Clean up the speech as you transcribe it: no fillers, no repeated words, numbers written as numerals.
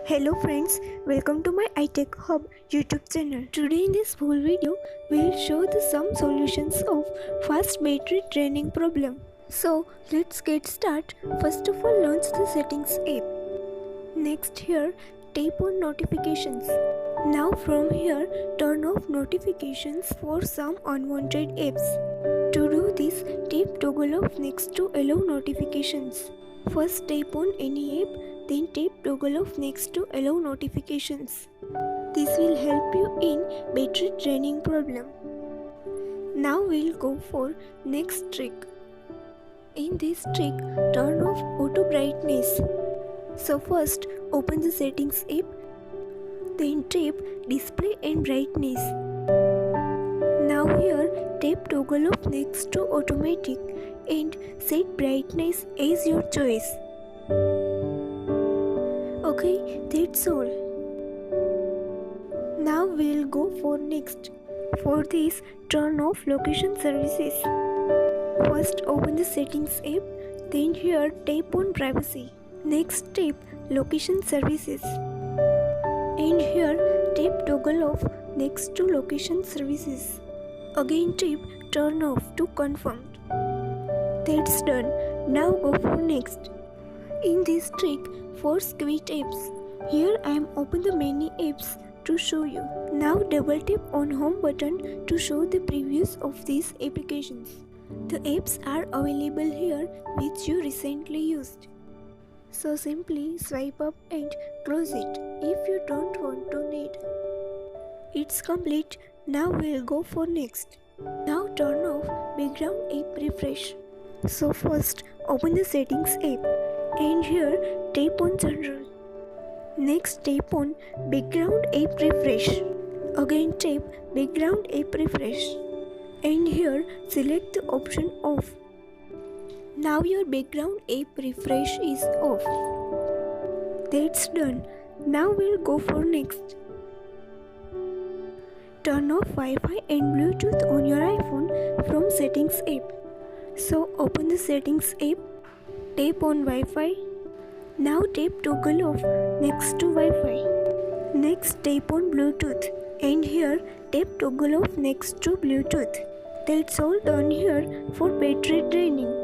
Hello friends, welcome to my iTechHub YouTube channel. Today in this full video, we will show some solutions of fast battery draining problem. So let's get started. First of all, launch the settings app. Next here, tap on notifications. Now from here, turn off notifications for some unwanted apps. To do this, tap toggle off next to allow notifications. First tap on any app, then tap toggle off next to allow notifications. This will help you in battery draining problem. Now we'll go for next trick. In this trick, turn off auto brightness. So first, open the settings app, then tap display and brightness. Now here, tap toggle off next to automatic and set brightness as your choice. Okay, that's all. Now we'll go for next. For this, turn off location services. First open the settings app, then here tap on privacy. Next tap location services. And here tap toggle off next to location services. Again tap turn off to confirm. That's done. Now go for next. In this trick, force quit apps. Here I am open the many apps to show you. Now double tap on home button to show the previews of these applications. The apps are available here which you recently used. So simply swipe up and close it if you don't want to need. It's complete. Now we'll go for next. Now turn off background app refresh. So first open the settings app and here tap on general. Next tap on background app refresh. Again tap background app refresh. And here select the option off. Now your background app refresh is off. That's done. Now we'll go for next. Turn off Wi-Fi and Bluetooth on your iPhone from settings app. So open the settings app, tap on Wi-Fi. Now tap toggle off next to Wi-Fi. Next tap on Bluetooth and here tap toggle off next to Bluetooth. That's all done here for battery draining.